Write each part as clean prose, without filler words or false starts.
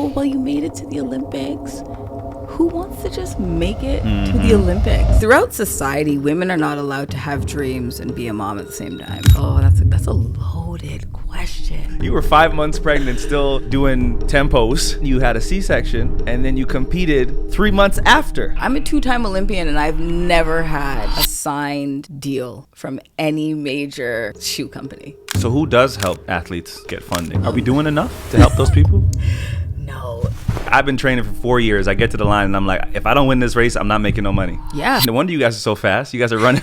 well, you made it to the Olympics. Who wants to just make it to the Olympics? Throughout society, women are not allowed to have dreams and be a mom at the same time. Oh, that's a loaded question. You were 5 months pregnant, still doing tempos. You had a C-section, and then you competed 3 months after. I'm a 2-time Olympian, and I've never had a signed deal from any major shoe company. So who does help athletes get funding? Are we doing enough to help those people? No. I've been training for 4 years. I get to the line and I'm like, if I don't win this race, I'm not making no money. Yeah. No wonder you guys are so fast. You guys are running.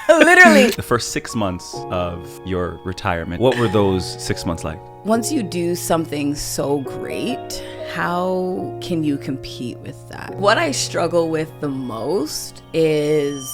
Literally. The first 6 months of your retirement, what were those 6 months like? Once you do something so great, how can you compete with that? What I struggle with the most is...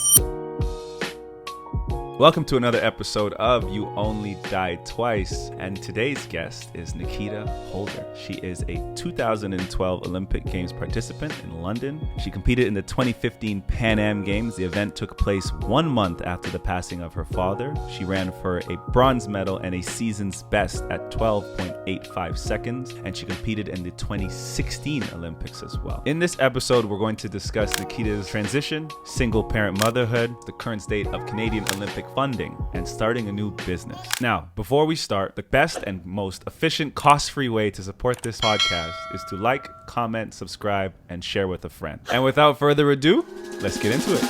Welcome to another episode of You Only Die Twice, and today's guest is Nikkita Holder. She is a 2012 Olympic Games participant in London. She competed in the 2015 Pan Am Games. The event took place 1 month after the passing of her father. She ran for a bronze medal and a season's best at 12.85 seconds, and she competed in the 2016 Olympics as well. In this episode, we're going to discuss Nikkita's transition, single-parent motherhood, the current state of Canadian Olympic funding, and starting a new business. Now, before we start, the best and most efficient, cost-free way to support this podcast is to like, comment, subscribe, and share with a friend. And without further ado, let's get into it.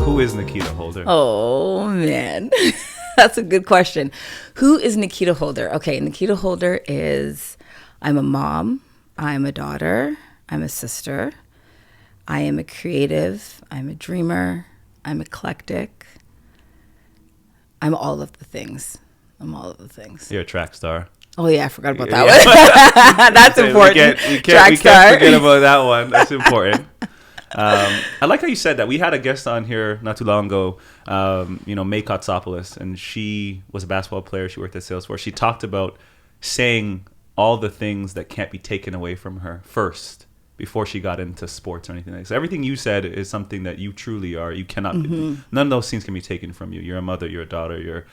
Who is Nikkita Holder? Oh, man. That's a good question. Who is Nikkita Holder? Okay, Nikkita Holder is, I'm a mom, I'm a daughter, I'm a sister, I am a creative, I'm a dreamer, I'm eclectic, I'm all of the things. You're a track star. Oh yeah, I forgot about that one. That's important. We can't forget about that one. That's important. I like how you said that. We had a guest on here not too long ago, May Kotsopoulos, and she was a basketball player. She worked at Salesforce. She talked about saying all the things that can't be taken away from her first before she got into sports or anything like that. So everything you said is something that you truly are. You cannot, none of those things can be taken from you. You're a mother, you're a daughter, you're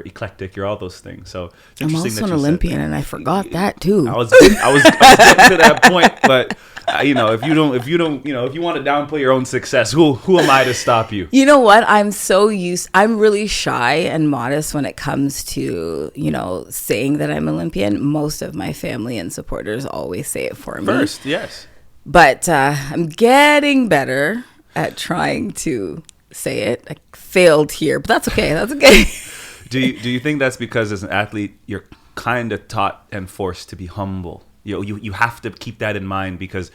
eclectic, you're all those things. So it's I'm interesting also an Olympian, and I forgot that too. I was getting to that point, but if you want to downplay your own success, who am I to stop you? You know what? I'm really shy and modest when it comes to, saying that I'm Olympian. Most of my family and supporters always say it for me. First, yes. But I'm getting better at trying to say it. I failed here, but that's okay. That's okay. Do you think that's because as an athlete, you're kind of taught and forced to be humble? You have to keep that in mind because,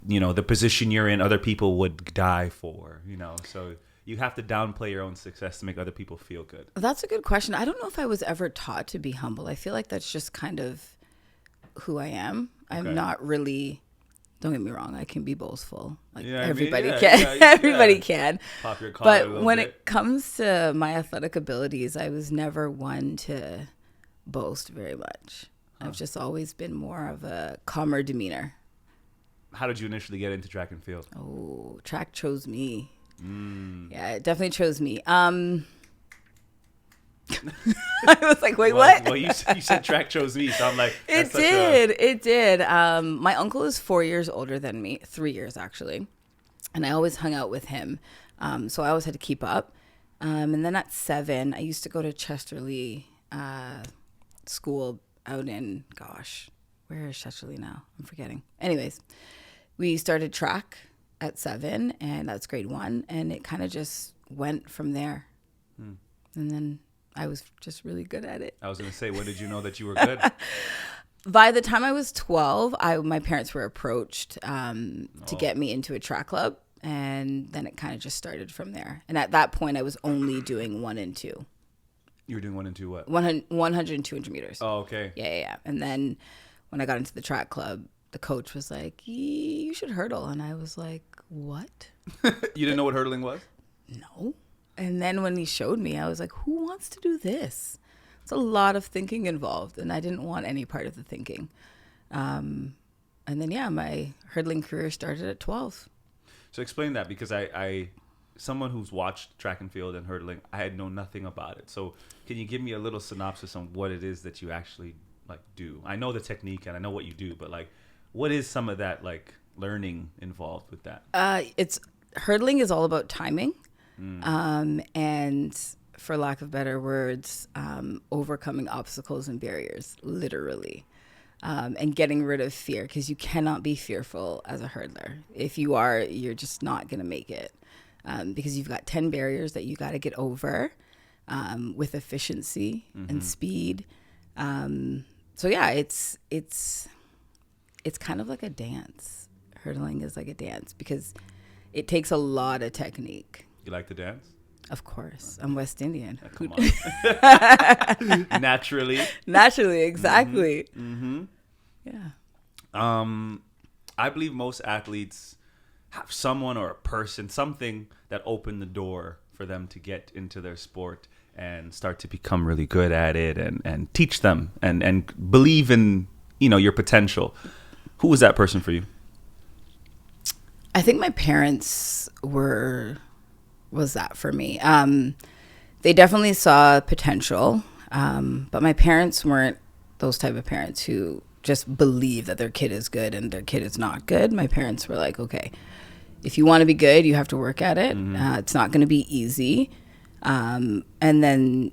the position you're in, other people would die for, so you have to downplay your own success to make other people feel good. That's a good question. I don't know if I was ever taught to be humble. I feel like that's just kind of who I am. I'm not really, don't get me wrong, I can be boastful. Everybody can. Everybody can. Pop your collar a little but when bit. it comes to my athletic abilities, I was never one to boast very much. I've just always been more of a calmer demeanor. How did you initially get into track and field? Oh, track chose me. Yeah, it definitely chose me. I was like, wait, what? Well, you said track chose me, so I'm like, It did. My uncle is 4 years older than me, 3 years actually. And I always hung out with him. So I always had to keep up. And then at 7, I used to go to Chesterley school out in, where is Chesterley now? I'm forgetting. Anyways, we started track at 7, and that's grade 1. And it kind of just went from there. And then I was just really good at it. I was going to say, when did you know that you were good? By the time I was 12, my parents were approached to get me into a track club. And then it kind of just started from there. And at that point, I was only doing 1 and 2. You were doing 1 and 2 what? 100 and 200 meters. Oh, okay. Yeah. And then when I got into the track club, the coach was like, you should hurdle. And I was like, what? You didn't know what hurdling was? No. And then when he showed me, I was like, who wants to do this? It's a lot of thinking involved, and I didn't want any part of the thinking. And then, my hurdling career started at 12. So explain that, because I someone who's watched track and field and hurdling, I had known nothing about it. So can you give me a little synopsis on what it is that you actually like do? I know the technique and I know what you do, but like, what is some of that like learning involved with that? It's hurdling is all about timing, and for lack of better words, overcoming obstacles and barriers, literally. And getting rid of fear, because you cannot be fearful as a hurdler. If you are, you're just not going to make it, because you've got 10 barriers that you got to get over with efficiency and speed. So yeah, it's kind of like a dance. Hurdling is like a dance because it takes a lot of technique. You like to dance? Of course. I'm West Indian. Come on. Naturally, exactly. Yeah. I believe most athletes have someone or a person, something that opened the door for them to get into their sport and start to become really good at it, and teach them and believe in, your potential. Who was that person for you? I think my parents was that for me. They definitely saw potential, but my parents weren't those type of parents who just believe that their kid is good and their kid is not good. My parents were like, okay, if you want to be good, you have to work at it. It's not going to be easy. And then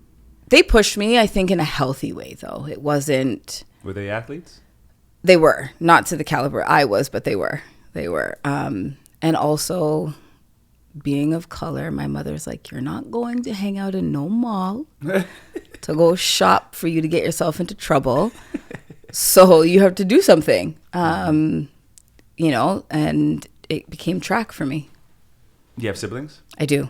they pushed me, I think, in a healthy way, though. It wasn't... Were they athletes? They were. Not to the caliber I was, but they were. And also... being of color, my mother's like, you're not going to hang out in no mall to go shop for you to get yourself into trouble. So you have to do something, and it became track for me. Do you have siblings? I do.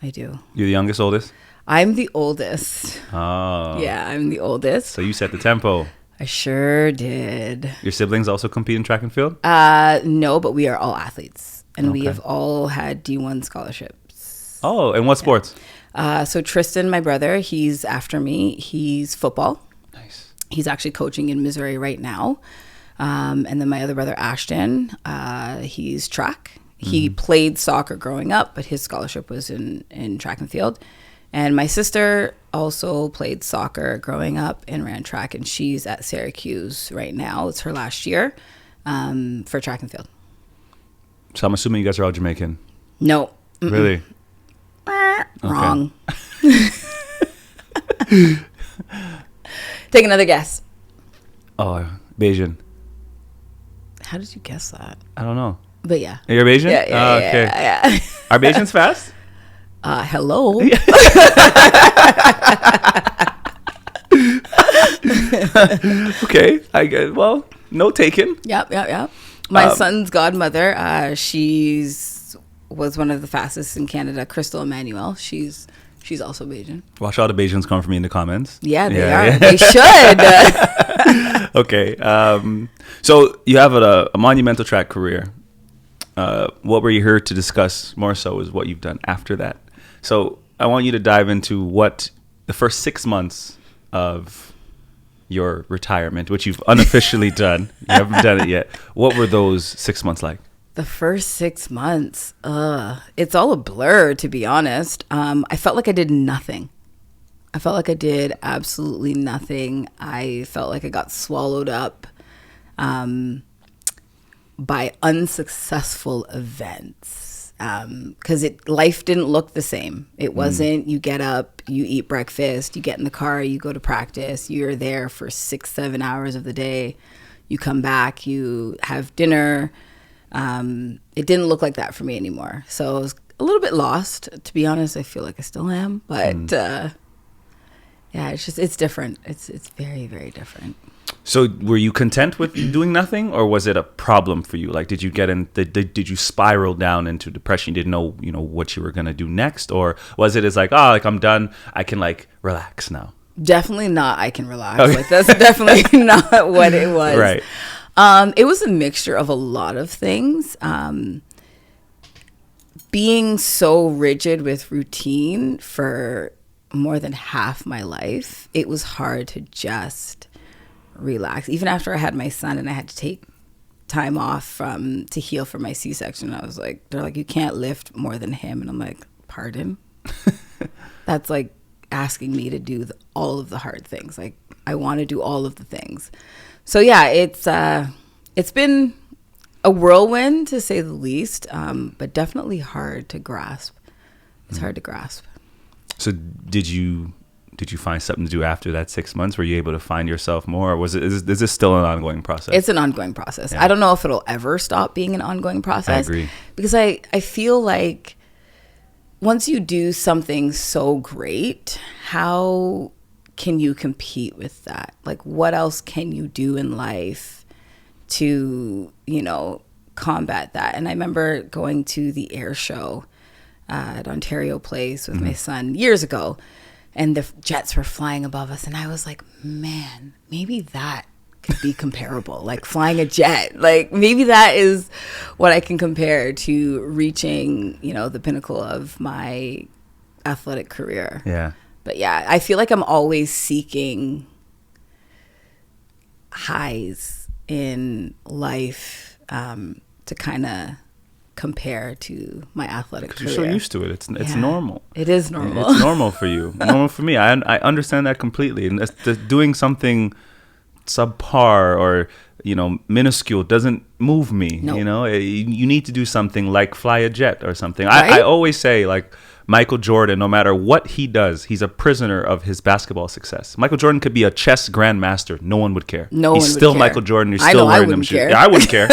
You're the youngest, oldest? I'm the oldest. Oh. Yeah, I'm the oldest. So you set the tempo. I sure did. Your siblings also compete in track and field? No, but we are all athletes. And we have all had D1 scholarships. Oh, and what sports? So Tristan, my brother, he's after me. He's football. Nice. He's actually coaching in Missouri right now. And then my other brother, Ashton, he's track. He played soccer growing up, but his scholarship was in track and field. And my sister also played soccer growing up and ran track, and she's at Syracuse right now. It's her last year for track and field. So I'm assuming you guys are all Jamaican. No. Mm-mm. Really? Wrong. Take another guess. Oh, Bayesian. How did you guess that? I don't know. But yeah. You're Bayesian? Yeah, okay. Yeah. Are Bayesians fast? Hello. Okay. I guess. Well, no taken. Yep. My son's godmother, was one of the fastest in Canada, Crystal Emmanuel. She's also Bayesian. Watch all the Bayesians come for me in the comments. Yeah, they are. Yeah. They should. Okay. So you have a monumental track career. What we're here to discuss more so is what you've done after that. So I want you to dive into what the first 6 months of your retirement, which you've unofficially done. You haven't done it yet. What were those 6 months like? The first 6 months, it's all a blur, to be honest. I felt like I did nothing. I felt like I did absolutely nothing. I felt like I got swallowed up by unsuccessful events. Because life didn't look the same. It wasn't, you get up, you eat breakfast, you get in the car, you go to practice, you're there for 6-7 hours of the day, you come back, you have dinner. It didn't look like that for me anymore. So I was a little bit lost, to be honest. I feel like I still am, but yeah, it's different. It's very, very different. So were you content with doing nothing, or was it a problem for you? Like, did you get in? Did you spiral down into depression? You didn't know, what you were gonna do next, or was it as like, I'm done. I can relax now. Definitely not. I can relax. Okay. That's definitely not what it was. Right. It was a mixture of a lot of things. Being so rigid with routine for more than half my life, it was hard to just relax. Even after I had my son and I had to take time off to heal from my C-section. I was like, they're like, you can't lift more than him. And I'm like, pardon? That's like asking me to do all of the hard things. Like, I want to do all of the things. So yeah, it's been a whirlwind to say the least, but definitely hard to grasp. It's hard to grasp. So did you find something to do after that 6 months? Were you able to find yourself more, or is this still an ongoing process? It's an ongoing process. Yeah. I don't know if it'll ever stop being an ongoing process. I agree. Because I feel like once you do something so great, how can you compete with that? Like, what else can you do in life to, combat that? And I remember going to the air show at Ontario Place with my son years ago, and the jets were flying above us, and I was like, man, maybe that could be comparable. Like flying a jet, like maybe that is what I can compare to reaching, the pinnacle of my athletic career. Yeah. But yeah, I feel like I'm always seeking highs in life to kind of compare to my athletic career. You're so used to it. It's normal. It is normal. It's normal for you. Normal for me. I understand that completely. And doing something subpar or minuscule doesn't move me. Nope. You need to do something like fly a jet or something. Right? I always say, like, Michael Jordan, no matter what he does, he's a prisoner of his basketball success. Michael Jordan could be a chess grandmaster. No one would care. He's still Michael Jordan. You're still wearing them shoes. Yeah, I wouldn't care.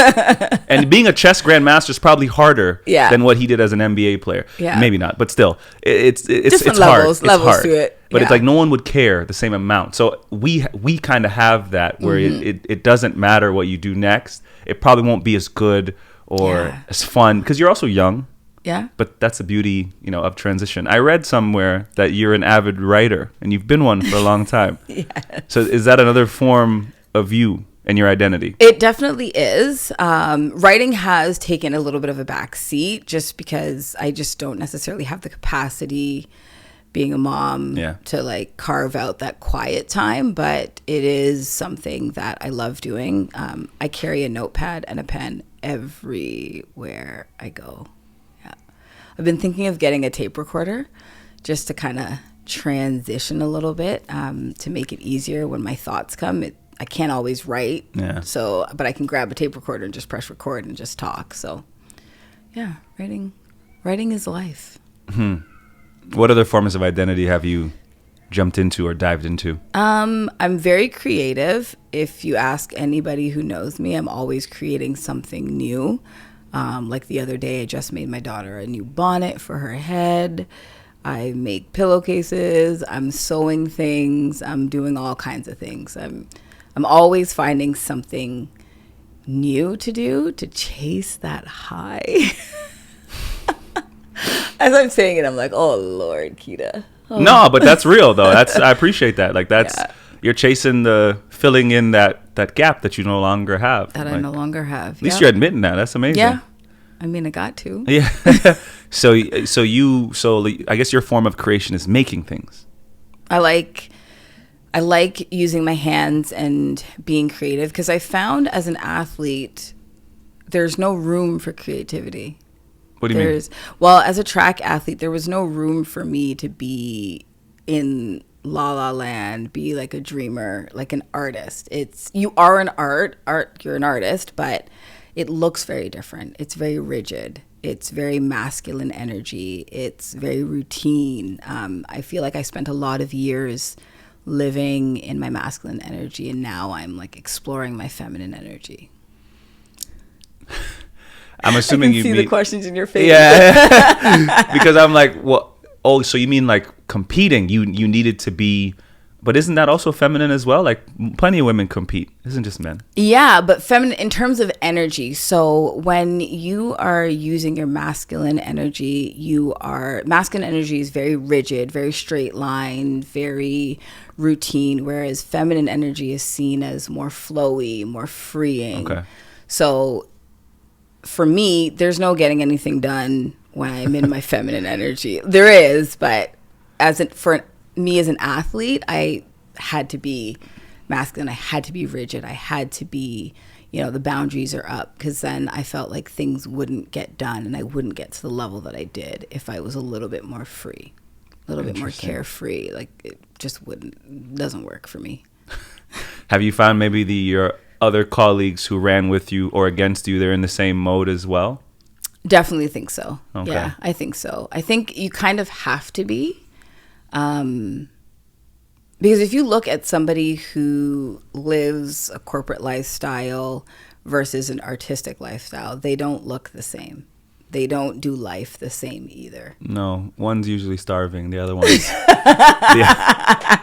And being a chess grandmaster is probably harder than what he did as an NBA player. Yeah. Maybe not, but still, it's different hard. levels hard. To it. But it's like no one would care the same amount. So we kind of have that where it doesn't matter what you do next. It probably won't be as good or as fun because you're also young. Yeah. But that's the beauty, of transition. I read somewhere that you're an avid writer and you've been one for a long time. Yes. So is that another form of you and your identity? It definitely is. Writing has taken a little bit of a back seat just because I just don't necessarily have the capacity being a mom to like carve out that quiet time, but it is something that I love doing. I carry a notepad and a pen everywhere I go. I've been thinking of getting a tape recorder just to kind of transition a little bit to make it easier when my thoughts come. I can't always write, but I can grab a tape recorder and just press record and just talk. So, yeah, writing is life. What other forms of identity have you jumped into or dived into? I'm very creative. If you ask anybody who knows me, I'm always creating something new. Like the other day, I just made my daughter a new bonnet for her head. I make pillowcases. I'm sewing things. I'm doing all kinds of things. I'm always finding something new to do to chase that high. As I'm saying it, I'm like, oh Lord, Kita. Oh. No, but that's real though. I appreciate that. Like you're chasing filling in that gap that you no longer have. That I no longer have. At least you're admitting that. That's amazing. Yeah. I mean, I got to. Yeah. So I guess your form of creation is making things. I like using my hands and being creative because I found as an athlete, there's no room for creativity. What do you mean? Well, as a track athlete, there was no room for me to be in La La Land, be like a dreamer, like an artist. You are an you're an artist, but it looks very different. It's very rigid. It's very masculine energy. It's very routine. I feel like I spent a lot of years living in my masculine energy, and now I'm like exploring my feminine energy. I'm assuming I can see the questions in your face. Yeah, because I'm like, well, oh, so you mean like competing? You needed to be, but isn't that also feminine as well? Like plenty of women compete, isn't just men. Yeah, but feminine in terms of energy. So when you are using your masculine energy, masculine energy is very rigid, very straight line, very routine, whereas feminine energy is seen as more flowy, more freeing. Okay. So for me, there's no getting anything done when I'm in my feminine energy. There is, but for me as an athlete, I had to be masculine. I had to be rigid. I had to be, the boundaries are up, because then I felt like things wouldn't get done and I wouldn't get to the level that I did if I was a little bit more free, a little bit more carefree. Like, it just doesn't work for me. Have you found maybe your other colleagues who ran with you or against you, they're in the same mode as well? Definitely think so. Okay. Yeah, I think so. I think you kind of have to be. Because if you look at somebody who lives a corporate lifestyle versus an artistic lifestyle, they don't look the same. They don't do life the same either. No, one's usually starving. The other one's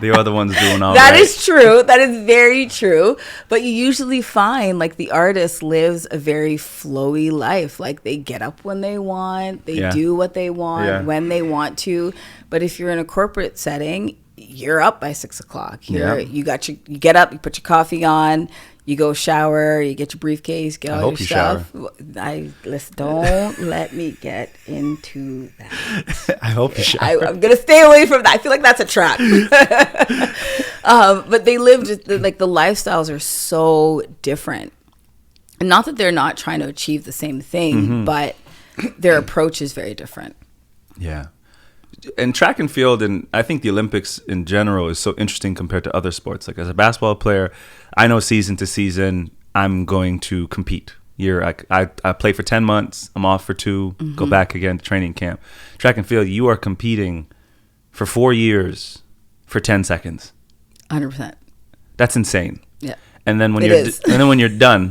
the other one's doing all that right. That is true. That is very true. But you usually find like the artist lives a very flowy life. Like, they get up when they want, they do what they want when they want to. But if you're in a corporate setting, you're up by 6 o'clock. You get up, you put your coffee on, you go shower, you get your briefcase, get all your stuff. Listen, don't let me get into that. I hope you shower. I'm gonna stay away from that. I feel like that's a trap. But they live just like, the lifestyles are so different. And not that they're not trying to achieve the same thing, but their approach is very different. Yeah. And track and field, and I think the Olympics in general, is so interesting compared to other sports. Like, as a basketball player, I know season to season I'm going to compete. I play for 10 months, I'm off for 2, go back again to training camp. Track and field, you are competing for 4 years for 10 seconds. 100%. That's insane. Yeah. And then when you're done,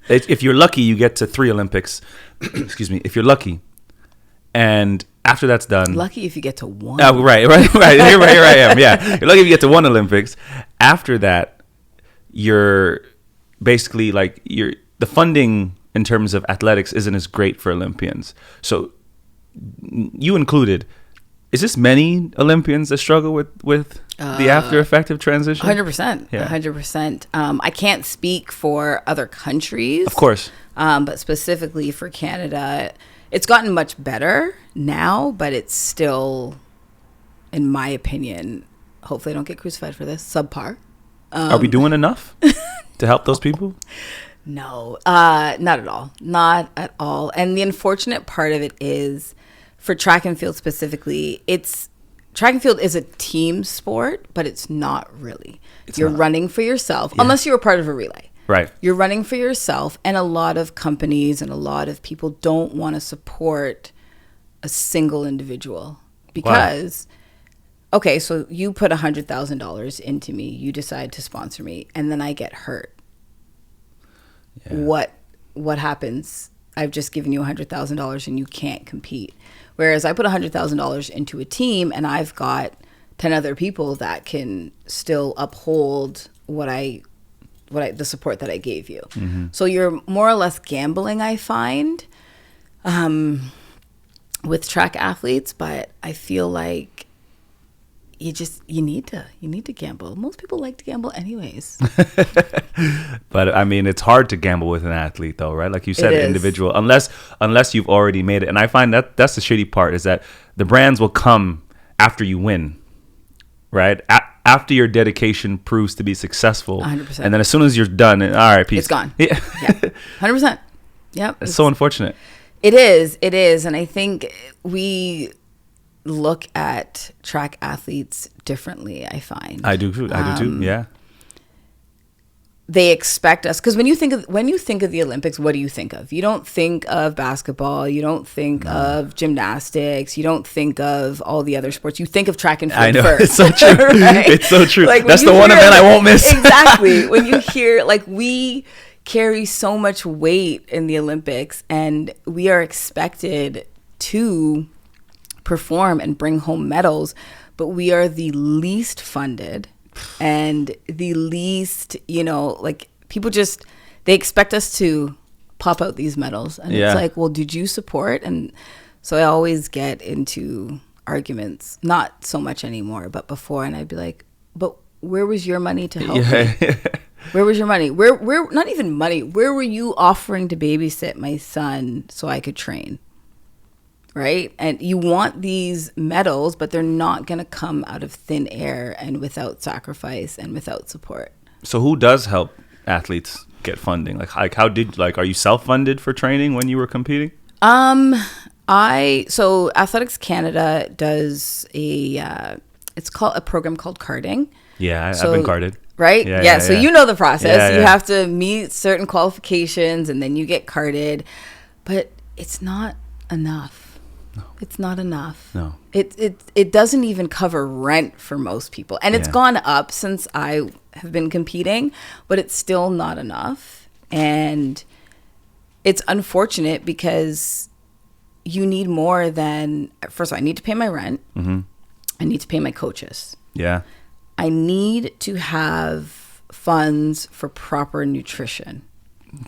if you're lucky, you get to 3 Olympics. Excuse me. If you're lucky, and after that's done, lucky if you get to 1. Oh, right. Here I am. Yeah, you're lucky if you get to 1 Olympics. After that, you're basically like, the funding in terms of athletics isn't as great for Olympians. So, you included. Is this many Olympians that struggle with the after effect of transition? 100%. Yeah. 100%. I can't speak for other countries, Of course. But specifically for Canada, it's gotten much better now, but it's still, in my opinion, hopefully I don't get crucified for this, subpar. Are we doing enough to help those people? No, not at all. Not at all. And the unfortunate part of it is, for track and field specifically, track and field is a team sport, but it's not really. You're running for yourself, unless you're a part of a relay. Right. You're running for yourself, and a lot of companies and a lot of people don't want to support a single individual because, okay, so you put $100,000 into me, you decide to sponsor me, and then I get hurt. Yeah. What happens? I've just given you $100,000 and you can't compete. Whereas I put $100,000 into a team and I've got 10 other people that can still uphold the support that I gave you. So you're more or less gambling, I find, with track athletes, but I feel like you need to gamble. Most people like to gamble anyways. But I mean, it's hard to gamble with an athlete though, right? Like you said, individual, unless you've already made it. And I find that's the shitty part, is that the brands will come after you win, right? After your dedication proves to be successful. 100%. And then as soon as you're done, all right, peace. It's gone. Yeah. 100%. Yep. It's so unfortunate. It is. And I think we look at track athletes differently, I find. I do too. Yeah. They expect us, because when you think of the Olympics, what do you think of? You don't think of basketball, you don't think of gymnastics, you don't think of all the other sports. You think of track and field. I know. First. It's so true. Right? It's so true. Like, that's the one event I won't miss. Exactly. When you hear, like, we carry so much weight in the Olympics and we are expected to perform and bring home medals, but we are the least funded and the least, like, people they expect us to pop out these medals, and it's like, well, did you support? And so I always get into arguments, not so much anymore, but before, and I'd be like, but where was your money to help me? Where was your money? Where not even money, where were you offering to babysit my son so I could train? Right? And you want these medals, but they're not going to come out of thin air and without sacrifice and without support. So who does help athletes get funding? Like how did, like, are you self-funded for training when you were competing? So Athletics Canada does it's called a program called carding. Yeah, I've been carded. Right? Yeah. So you know the process. Yeah, you have to meet certain qualifications and then you get carded. But it's not enough. No. It's not enough. No. It doesn't even cover rent for most people. And it's gone up since I have been competing, but it's still not enough. And it's unfortunate because you need more than, first of all, I need to pay my rent. Mm-hmm. I need to pay my coaches. Yeah. I need to have funds for proper nutrition.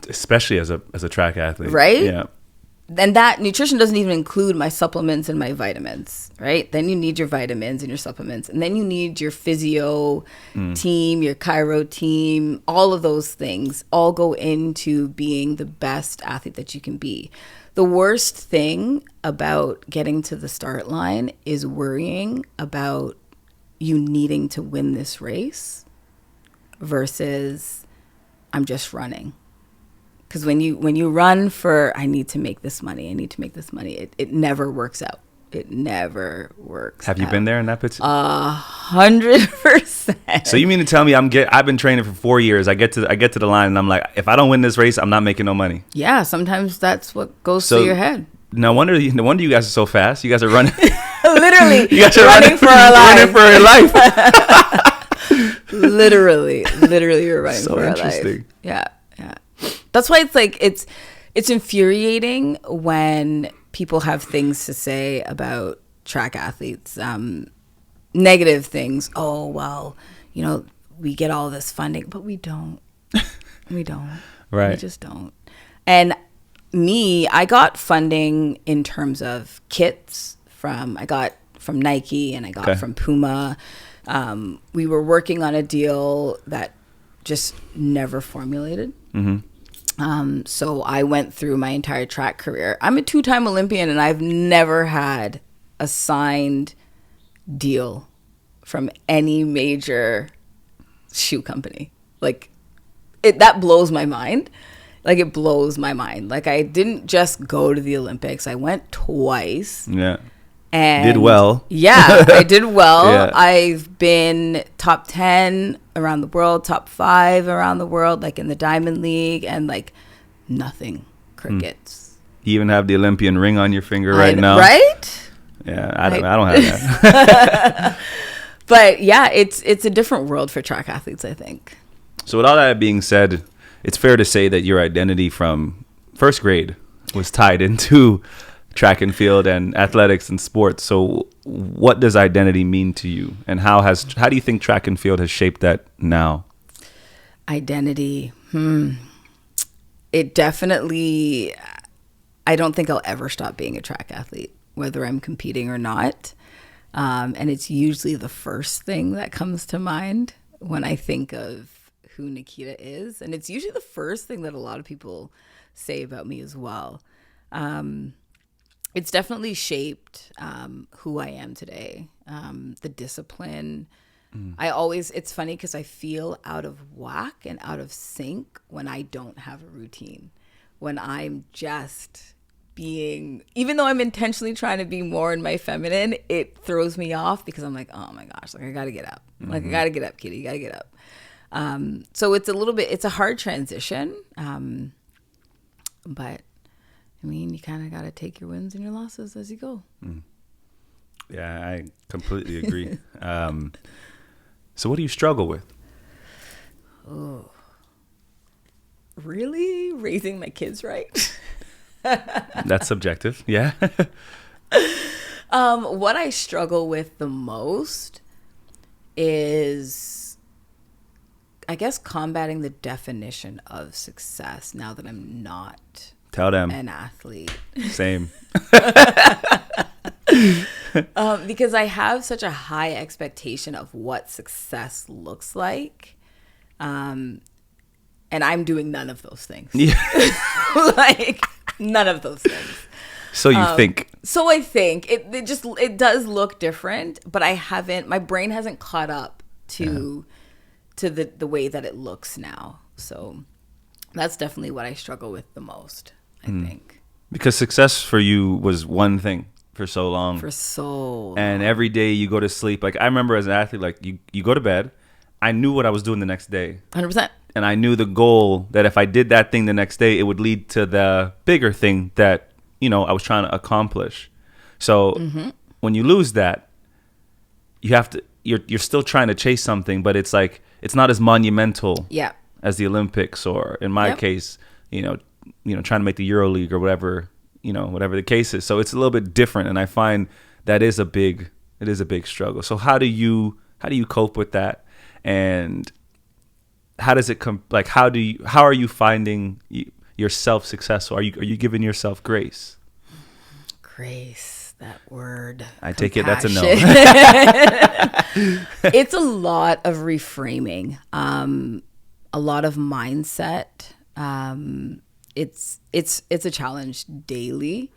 Especially as a track athlete. Right? Yeah. And that nutrition doesn't even include my supplements and my vitamins, right? Then you need your vitamins and your supplements. And then you need your physio team, your chiro team. All of those things all go into being the best athlete that you can be. The worst thing about getting to the start line is worrying about you needing to win this race versus I'm just running. Because when you run for, I need to make this money, it never works out. It never works. Have you been there in that position? 100%. So you mean to tell me I've been training for 4 years. I get to the line and I'm like, if I don't win this race, I'm not making no money. Yeah, sometimes that's what goes through your head. No wonder you guys are so fast. You guys are running. Literally, you guys are running for our lives. Running for your life. literally, you're running so for our life. interesting. Yeah. That's why it's like it's infuriating when people have things to say about track athletes, negative things. Oh, well, we get all this funding, but we don't. We don't. Right. We just don't. And I got funding in terms of kits I got from Nike and I got from Puma. We were working on a deal that just never formulated. Mm-hmm. So I went through my entire track career. I'm a 2-time Olympian and I've never had a signed deal from any major shoe company. Like that blows my mind. Like it blows my mind. Like I didn't just go to the Olympics. I went twice. Yeah. And did well. Yeah, I did well. Yeah. I've been top 10 around the world, top 5 around the world, like in the Diamond League, and like nothing. Crickets. You even have the Olympian ring on your finger right now. Right? Yeah, I don't have that. But yeah, it's a different world for track athletes, I think. So with all that being said, it's fair to say that your identity from first grade was tied into track and field and athletics and sports. So what does identity mean to you, and how do you think track and field has shaped that now? Identity. It definitely, I don't think I'll ever stop being a track athlete, whether I'm competing or not. And it's usually the first thing that comes to mind when I think of who Nikkita is. And it's usually the first thing that a lot of people say about me as well. It's definitely shaped who I am today. The discipline. It's funny because I feel out of whack and out of sync when I don't have a routine. When I'm just being, even though I'm intentionally trying to be more in my feminine, it throws me off because I'm like, oh my gosh, like I gotta get up. Mm-hmm. Like I gotta get up, kitty, you gotta get up. So it's a hard transition. But I mean, you kind of got to take your wins and your losses as you go. Yeah, I completely agree. So what do you struggle with? Oh, really? Raising my kids right? That's subjective. Yeah. What I struggle with the most is, I guess, combating the definition of success now that I'm not Tell them. An athlete. Same. Because I have such a high expectation of what success looks like. And I'm doing none of those things. Yeah. Like none of those things. So you think. So I think it does look different, but my brain hasn't caught up to the way that it looks now. So That's definitely what I struggle with the most, I think. Because success for you was one thing for so long. For so long. And every day you go to sleep. Like I remember as an athlete, like you go to bed. I knew what I was doing the next day. 100%. And I knew the goal that if I did that thing the next day, it would lead to the bigger thing that, I was trying to accomplish. So when you lose that, you have to, you're still trying to chase something, but it's like, it's not as monumental as the Olympics, or in my case, trying to make the EuroLeague or whatever, whatever the case is. So it's a little bit different. And I find that it is a big struggle. So how do you cope with that? And how does it come? Like, how are you finding yourself successful? Are you giving yourself grace? Grace, that word. I take it that's a no. It's a lot of reframing, a lot of mindset. It's a challenge daily.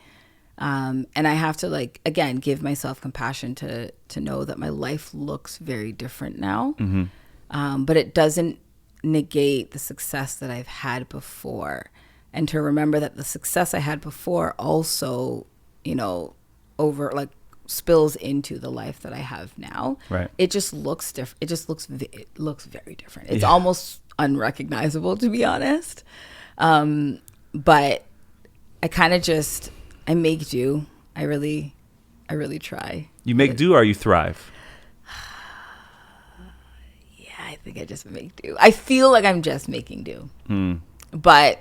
And I have to, like, again, give myself compassion to know that my life looks very different now. But it doesn't negate the success that I've had before. And to remember that the success I had before also, over, like, spills into the life that I have now. Right. It just looks different. It looks very different. It's almost unrecognizable, to be honest. But I kind of I make do. I really try. You make do or you thrive? Yeah, I think I just make do. I feel like I'm just making do. But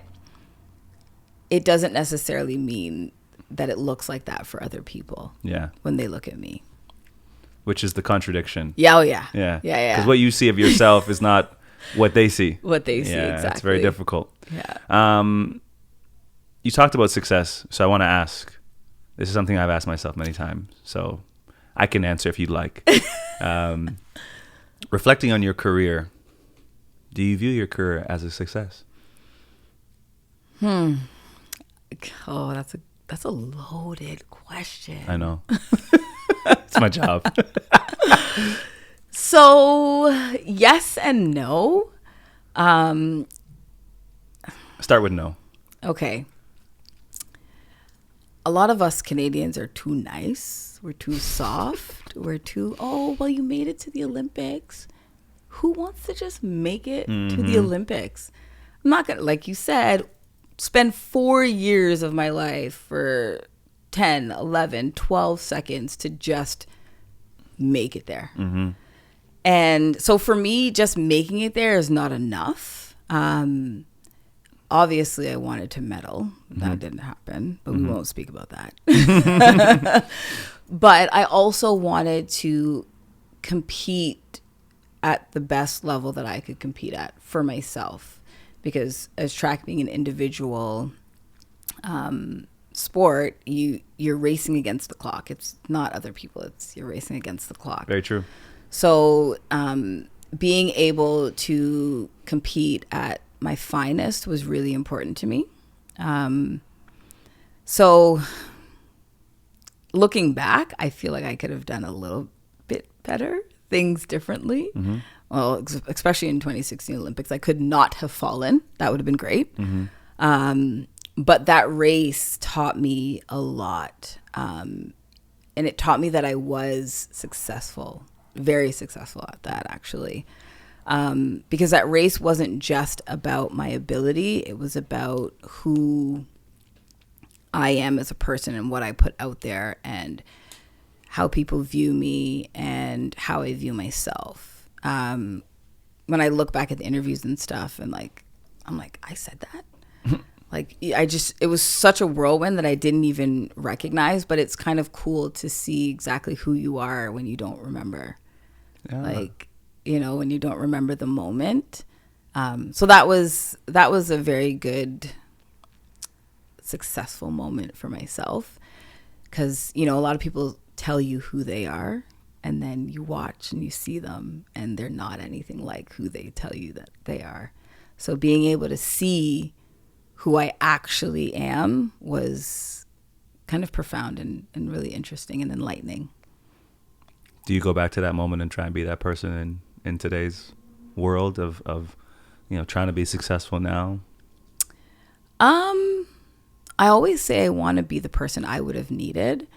it doesn't necessarily mean that it looks like that for other people. Yeah. When they look at me. Which is the contradiction. Yeah, oh yeah. Yeah. Yeah. Because what you see of yourself is not what they see. What they see, exactly. It's very difficult. Yeah. You talked about success, so I want to ask. This is something I've asked myself many times, so I can answer if you'd like. Reflecting on your career, do you view your career as a success? Oh, that's a loaded question. I know. It's my job. So, yes and no. Start with no. Okay. A lot of us Canadians are too nice. We're too soft. We're too, you made it to the Olympics. Who wants to just make it to the Olympics? I'm not going to, like you said, spend 4 years of my life for 10, 11, 12 seconds to just make it there. And so for me, just making it there is not enough. Obviously, I wanted to medal. That didn't happen, but we won't speak about that. But I also wanted to compete at the best level that I could compete at for myself. Because as track being an individual sport, you're racing against the clock. It's not other people. You're racing against the clock. Very true. So being able to compete at my finest was really important to me. So looking back, I feel like I could have done a little bit better, things differently. Well, especially in 2016 Olympics, I could not have fallen. That would have been great. But that race taught me a lot. And it taught me that I was successful, very successful at that, actually. Because that race wasn't just about my ability. It was about who I am as a person and what I put out there and how people view me and how I view myself. When I look back at the interviews and stuff and I'm like, I said that? It was such a whirlwind that I didn't even recognize, but it's kind of cool to see exactly who you are when you don't remember. Yeah. When you don't remember the moment. So that was a very good, successful moment for myself. Because, a lot of people tell you who they are, and then you watch and you see them, and they're not anything like who they tell you that they are. So being able to see who I actually am was kind of profound and really interesting and enlightening. Do you go back to that moment and try and be that person in today's world of trying to be successful now? I always say I want to be the person I would have needed.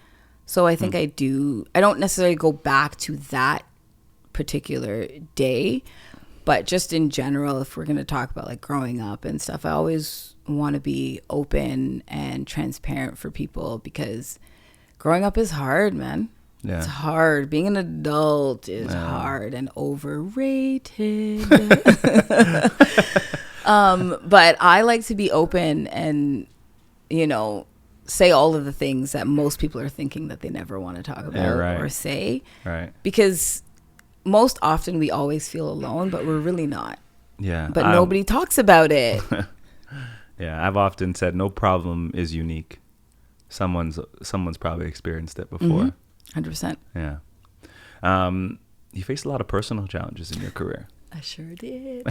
So I think I don't necessarily go back to that particular day, but just in general, if we're going to talk about like growing up and stuff, I always want to be open and transparent for people, because growing up is hard, man. Yeah. It's hard. Being an adult is hard and overrated. But I like to be open and, say all of the things that most people are thinking that they never want to talk about or say. Right. Because most often we always feel alone, but we're really not. Yeah. But nobody talks about it. Yeah. I've often said no problem is unique. Someone's probably experienced it before. 100%. Yeah. You faced a lot of personal challenges in your career. I sure did.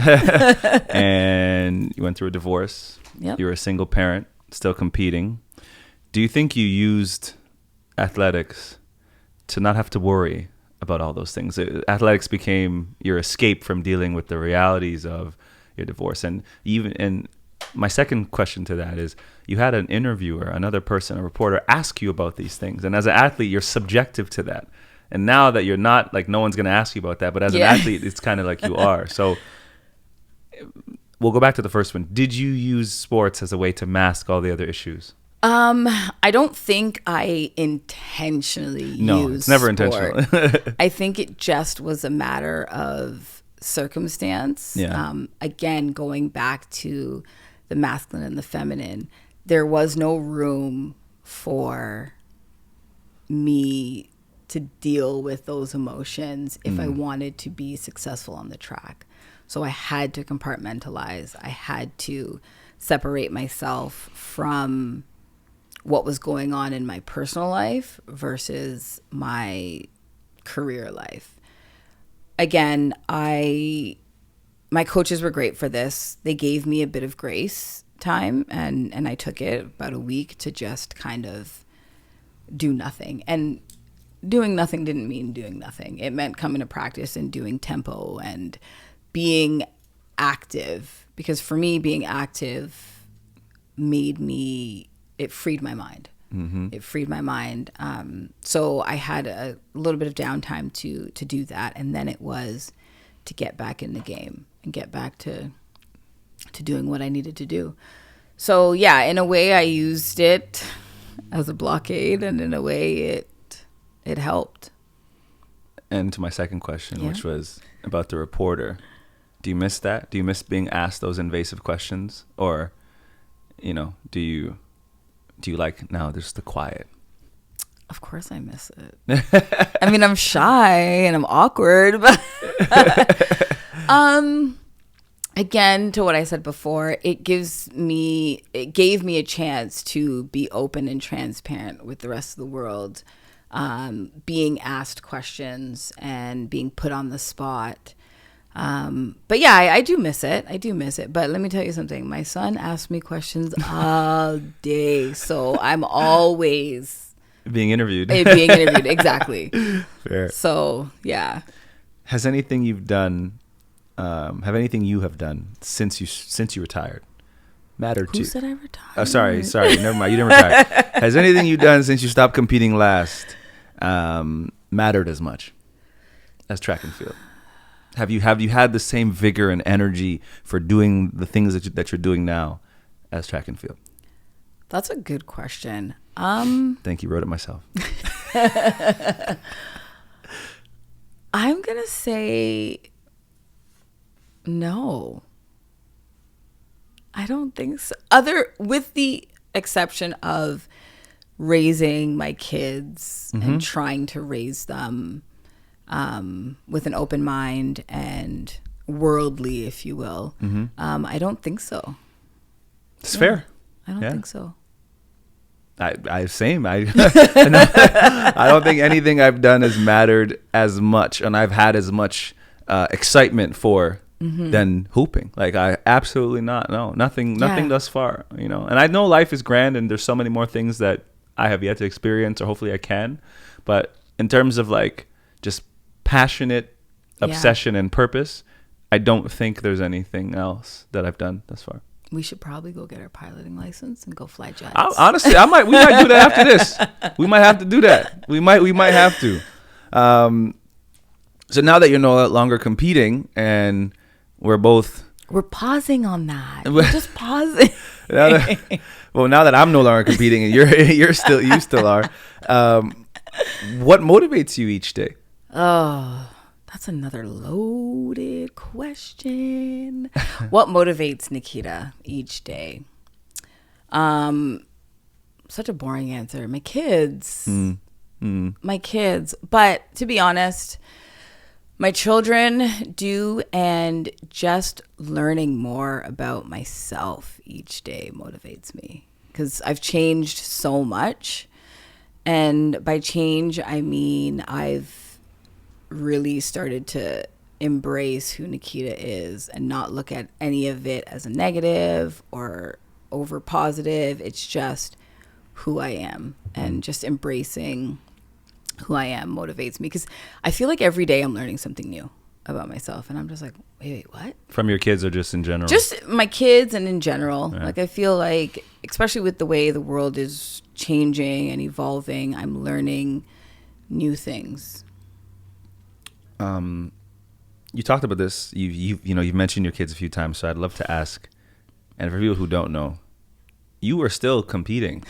And you went through a divorce. Yep. You were a single parent, still competing. Do you think you used athletics to not have to worry about all those things? Athletics became your escape from dealing with the realities of your divorce. And my second question to that is, you had an interviewer, another person, a reporter, ask you about these things. And as an athlete, you're subjective to that. And now that you're not, like, no one's going to ask you about that. But as an athlete, it's kind of like you are. So we'll go back to the first one. Did you use sports as a way to mask all the other issues? I don't think I intentionally used it's never intentional. I think it just was a matter of circumstance. Yeah. Again, going back to the masculine and the feminine, there was no room for me to deal with those emotions if I wanted to be successful on the track. So I had to compartmentalize. I had to separate myself from what was going on in my personal life versus my career life. Again, my coaches were great for this. They gave me a bit of grace time, and I took it about a week to just kind of do nothing. And doing nothing didn't mean doing nothing. It meant coming to practice and doing tempo and being active, because for me, being active it freed my mind. Mm-hmm. It freed my mind. So I had a little bit of downtime to do that. And then it was to get back in the game and get back to doing what I needed to do. So yeah, in a way I used it as a blockade, and in a way it helped. And to my second question, which was about the reporter, do you miss that? Do you miss being asked those invasive questions? Or, do you like now there's the quiet? Of course I miss it. I mean, I'm shy and I'm awkward, but again, to what I said before, it gave me a chance to be open and transparent with the rest of the world, being asked questions and being put on the spot. But yeah, I do miss it. But let me tell you something. My son asks me questions all day. So I'm always being interviewed. Exactly. Fair. So yeah. Has anything you have done since you retired mattered to you? Who said I retired? Oh, sorry. Never mind. You didn't retire. Has anything you've done since you stopped competing last mattered as much as track and field? Have you had the same vigor and energy for doing the things that you're doing now as track and field? That's a good question. Thank you. Wrote it myself. I'm gonna say no. I don't think so. With the exception of raising my kids and trying to raise them with an open mind and worldly, if you will. I don't think so. It's fair. I don't think so. I don't think anything I've done has mattered as much, and I've had as much excitement for than hooping. Like, I absolutely nothing thus far, and I know life is grand and there's so many more things that I have yet to experience, or hopefully I can, but in terms of like just passionate obsession and purpose, I don't think there's anything else that I've done thus far. We should probably go get our piloting license and go fly jets. Honestly, we might do that after this. We might have to do that. We might have to. So now that you're no longer competing and we're pausing on that. We're just pausing. now that I'm no longer competing and you still are. What motivates you each day? Oh, that's another loaded question. What motivates Nikkita each day? Such a boring answer. My kids. My kids. But to be honest, my children do, and just learning more about myself each day motivates me because I've changed so much. And by change, I mean I've really started to embrace who Nikkita is and not look at any of it as a negative or over positive. It's just who I am, and just embracing who I am motivates me because I feel like every day I'm learning something new about myself, and I'm just like, wait, what? From your kids or just in general? Just my kids and in general. Right. Like I feel like, especially with the way the world is changing and evolving, I'm learning new things. You talked about this. You've mentioned your kids a few times, so I'd love to ask. And for people who don't know, you were still competing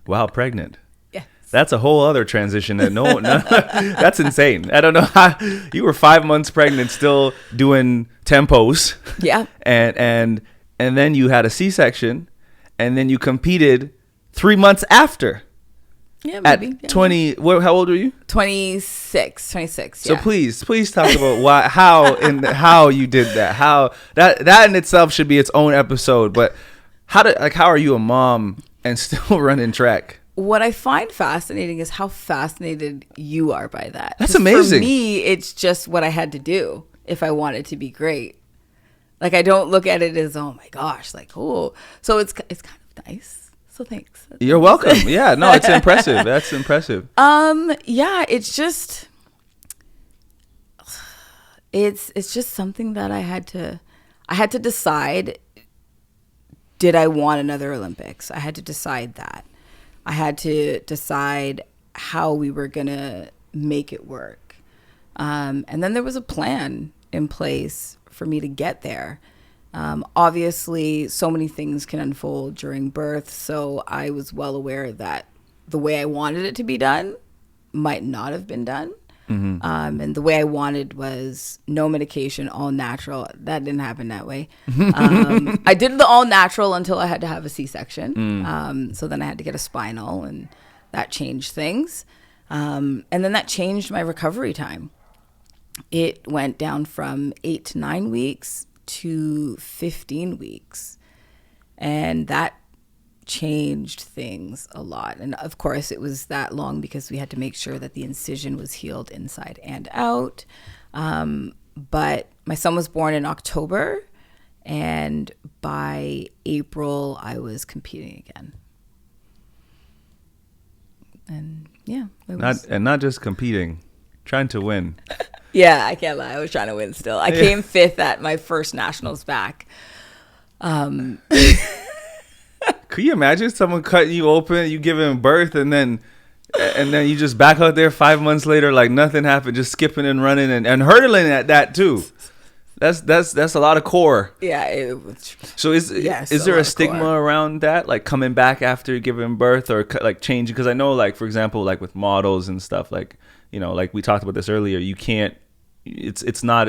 while pregnant. Yes. That's a whole other transition. That no, that's insane. I don't know how you were 5 months pregnant, still doing tempos. Yeah. And then you had a C-section, and then you competed 3 months after. Yeah, maybe. At 20, how old were you? 26, yeah. So please talk about how you did that. How that in itself should be its own episode. But how are you a mom and still running track? What I find fascinating is how fascinated you are by that. That's amazing. For me, it's just what I had to do if I wanted to be great. Like I don't look at it as, oh my gosh, like, oh. So it's kind of nice. So thanks. You're welcome. Yeah, no, it's impressive. That's impressive. Yeah, it's just something that I had to decide. Did I want another Olympics? I had to decide that. I had to decide how we were gonna make it work. And then there was a plan in place for me to get there. Obviously, so many things can unfold during birth, so I was well aware that the way I wanted it to be done might not have been done. Mm-hmm. And the way I wanted was no medication, all natural. That didn't happen that way. I did the all natural until I had to have a C-section. So then I had to get a spinal, and that changed things. And then that changed my recovery time. It went down from 8 to 9 weeks to 15 weeks. And that changed things a lot. And of course, it was that long because we had to make sure that the incision was healed inside and out. But my son was born in October, and by April, I was competing again. And yeah, it was... not just competing, trying to win. Yeah, I can't lie. I was trying to win still. I came 5th at my first nationals back. Could you imagine someone cutting you open, you giving birth, and then you just back out there 5 months later like nothing happened, just skipping and running and hurdling at that too? That's a lot of core. Yeah. So is there a stigma around that, like coming back after giving birth or like changing? Because I know, like for example, like with models and stuff, like like we talked about this earlier, you can't. It's not.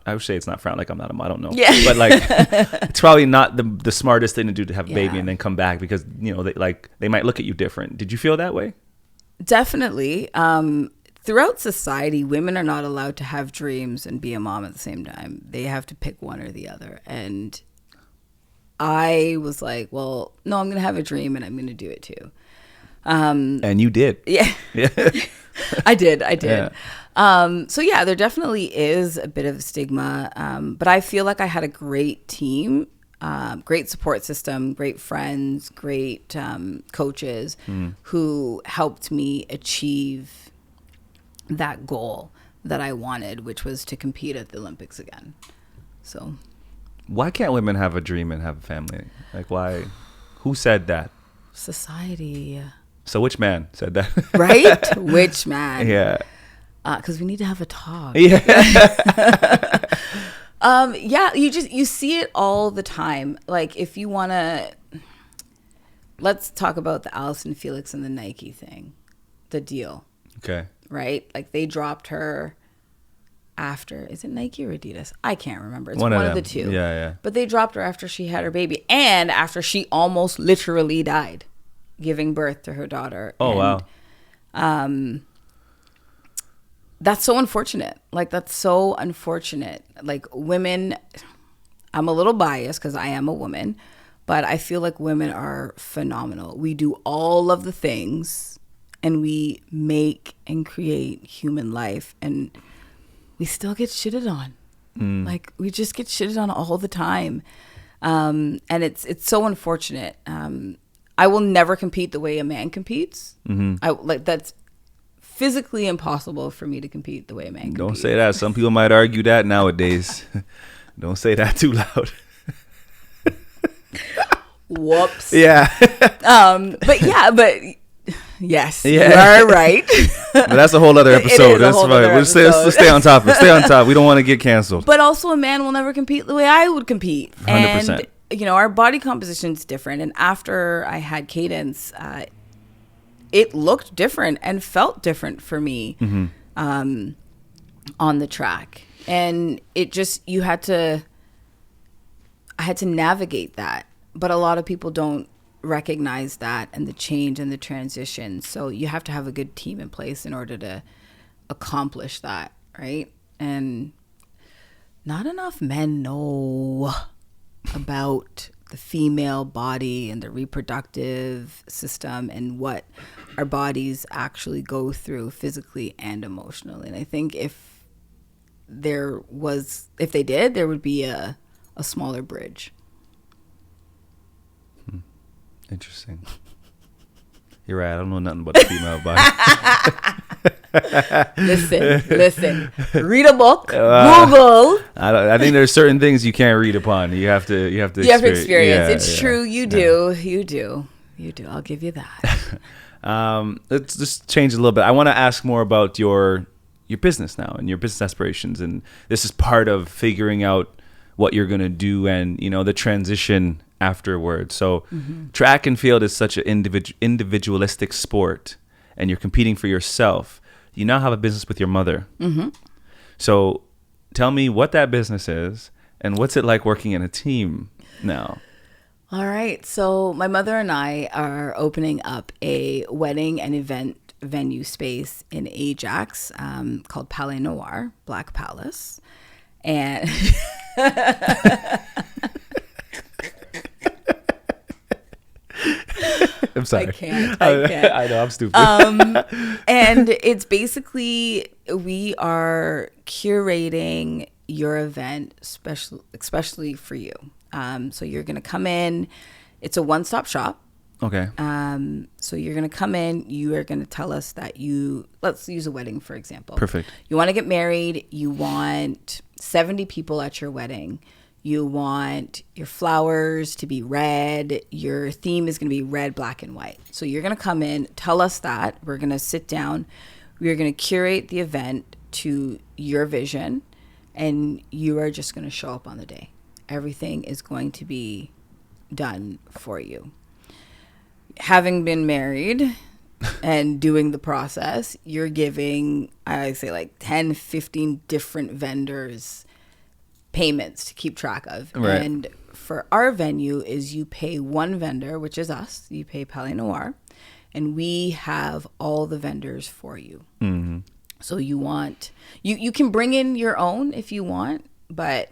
I would say it's not frowned. Like I'm not a model, I don't know. Yeah. But like it's probably not the smartest thing to do to have a baby and then come back because they might look at you different. Did you feel that way? Definitely. Throughout society, women are not allowed to have dreams and be a mom at the same time. They have to pick one or the other. And I was like, well, no, I'm going to have a dream and I'm going to do it too. And you did. Yeah. I did. Yeah. So yeah, there definitely is a bit of a stigma. But I feel like I had a great team, great support system, great friends, great coaches who helped me achieve that goal that I wanted, which was to compete at the Olympics again. So Why can't women have a dream and have a family? Like, why? Who said that? Society. So which man said that? Right? Which man? Yeah. Because we need to have a talk. Yeah. Yeah, you see it all the time. Like, if you want to, let's talk about the Allison Felix and the Nike thing, the deal. Okay. Right? Like, they dropped her after, is it Nike or Adidas? I can't remember. It's one of the two. Yeah. But they dropped her after she had her baby and after she almost literally died giving birth to her daughter. Oh, wow. That's so unfortunate. Like, that's so unfortunate. Like, women, I'm a little biased because I am a woman, but I feel like women are phenomenal. We do all of the things and we make and create human life, and we still get shitted on. Like, we just get shitted on all the time. And it's so unfortunate. I will never compete the way a man competes. That's physically impossible for me to compete the way a man competes. Don't say that. Some people might argue that nowadays. Don't say that too loud. Whoops. Yeah. but yes, you Yeah. are right. But that's a whole other episode. That's fine. Let's stay on topic. Stay on top. We don't want to get canceled. But also, a man will never compete the way I would compete. 100%. And, our body composition is different. And after I had Cadence, it looked different and felt different for me on the track. And it just, I had to navigate that. But a lot of people don't recognize that and the change and the transition. So you have to have a good team in place in order to accomplish that, right? And not enough men know about the female body and the reproductive system and what our bodies actually go through physically and emotionally. And I think if they did, there would be a smaller bridge. Interesting. You're right. I don't know nothing about the female body. Listen. Read a book. Google. I think there's certain things you can't read upon. You have to experience. Yeah, it's true. You do. I'll give you that. Let's just change a little bit. I want to ask more about your business now and your business aspirations. And this is part of figuring out what you're going to do and, the transition afterwards. So track and field is such an individualistic sport, and you're competing for yourself. You now have a business with your mother. So tell me what that business is and what's it like working in a team now? All right. So my mother and I are opening up a wedding and event venue space in Ajax called Palais Noir, Black Palace. And I'm sorry. I can't. I know, I'm stupid. And it's basically, we are curating your event, especially for you. So you're going to come in. It's a one-stop shop. Okay. So you're going to come in. You are going to tell us that let's use a wedding, for example. Perfect. You want to get married. You want 70 people at your wedding. You want your flowers to be red. Your theme is going to be red, black, and white. So you're going to come in, tell us that. We're going to sit down. We're going to curate the event to your vision, and you are just going to show up on the day. Everything is going to be done for you. Having been married and doing the process, you're giving, I say, like 10, 15 different vendors payments to keep track of. Right. And for our venue is you pay one vendor, which is us. You pay Palais Noir, and we have all the vendors for you. So you can bring in your own if you want, but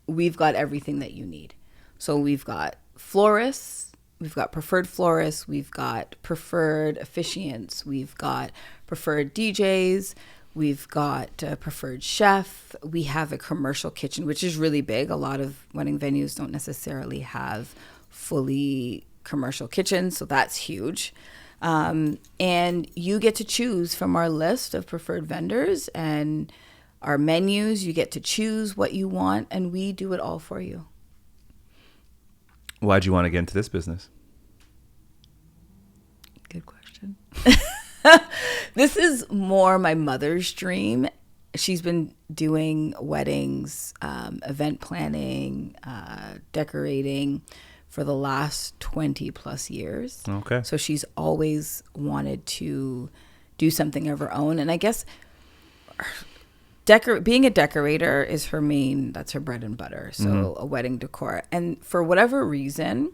we've got everything that you need. So we've got florists, we've got preferred florists, we've got preferred officiants, we've got preferred DJs, we've got a preferred chef. We have a commercial kitchen, which is really big. A lot of wedding venues don't necessarily have fully commercial kitchens, so that's huge. And you get to choose from our list of preferred vendors and our menus. You get to choose what you want, and we do it all for you. Why'd you want to get into this business? Good question. This is more my mother's dream. She's been doing weddings, event planning, decorating for the last 20 plus years. Okay. So she's always wanted to do something of her own. And I guess being a decorator is that's her bread and butter. So a wedding decor. And for whatever reason,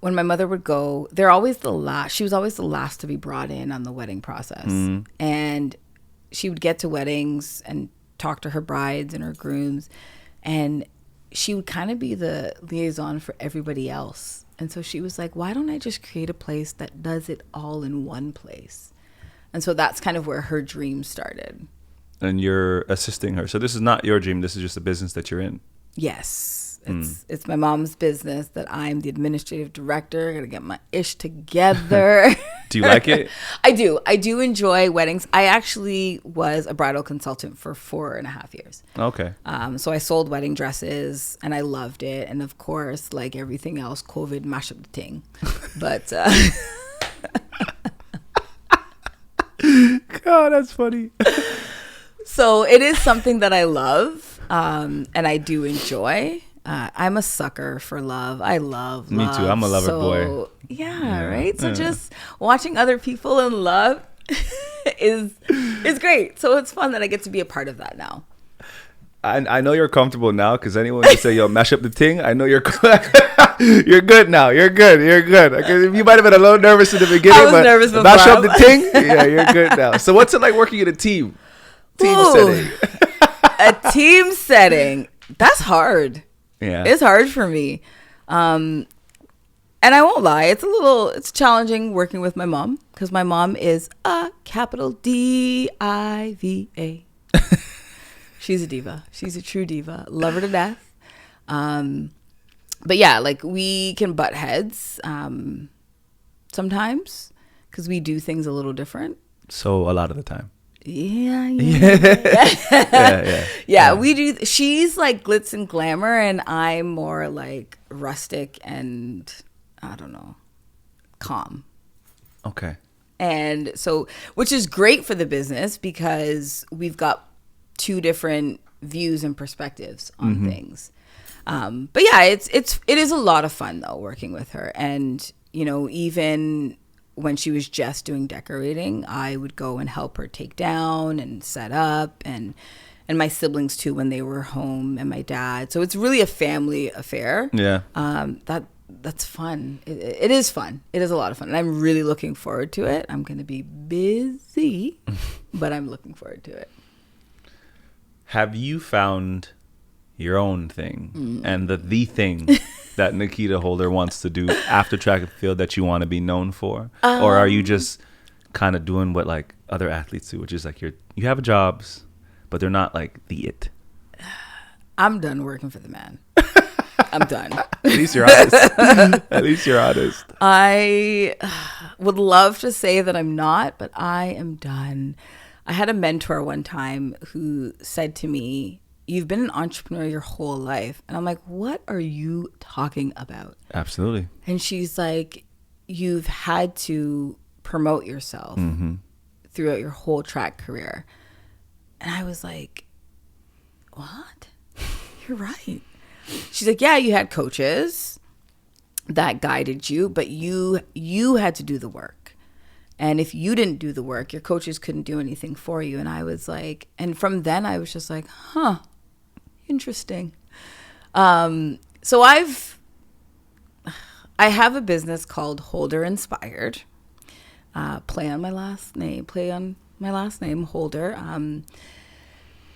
when my mother would go, she was always the last to be brought in on the wedding process. And she would get to weddings and talk to her brides and her grooms. And she would kind of be the liaison for everybody else. And so she was like, why don't I just create a place that does it all in one place? And so that's kind of where her dream started. And you're assisting her. So this is not your dream. This is just a business that you're in. Yes. It's my mom's business that I'm the administrative director. I got to get my ish together. Do you like it? I do. I do enjoy weddings. I actually was a bridal consultant for 4.5 years. Okay. So I sold wedding dresses and I loved it. And of course, like everything else, COVID mashed up the thing. But God, that's funny. So it is something that I love and I do enjoy. I'm a sucker for love. I love Me love. too. I'm a lover boy. Yeah, right? So just watching other people in love is great. So it's fun that I get to be a part of that now. I know you're comfortable now because anyone who say, yo, mash up the ting, I know you're you're good now. You're good. You might have been a little nervous in the beginning, I was nervous before. Mash up the ting, yeah, you're good now. So what's it like working in a team? Setting. A team setting. That's hard. Yeah. It's hard for me. And I won't lie, it's challenging working with my mom because my mom is a capital D-I-V-A. She's a diva. She's a true diva. Love her to death. But yeah, like we can butt heads sometimes because we do things a little different. So a lot of the time. Yeah. We do. She's like glitz and glamour, and I'm more like rustic and I don't know, calm. Okay. And so, which is great for the business because we've got two different views and perspectives on things. But yeah, it is a lot of fun though working with her, and even when she was just doing decorating, I would go and help her take down and set up, and my siblings too when they were home, and my dad. So it's really a family affair. Yeah. That's fun. It is fun. It is a lot of fun, and I'm really looking forward to it. I'm going to be busy, but I'm looking forward to it. Have you found your own thing and the thing that Nikkita Holder wants to do after track and field that you want to be known for? Or are you just kind of doing what like other athletes do, which is like you have jobs, but they're not like the it? I'm done working for the man. I'm done. At least you're honest. At least you're honest. I would love to say that I'm not, but I am done. I had a mentor one time who said to me, "You've been an entrepreneur your whole life." And I'm like, what are you talking about? Absolutely. And she's like, you've had to promote yourself throughout your whole track career. And I was like, what? You're right. She's like, yeah, you had coaches that guided you, but you had to do the work. And if you didn't do the work, your coaches couldn't do anything for you. And I was like, and from then I was just like, huh, interesting. So I have a business called Holder Inspired. Play on my last name, Holder.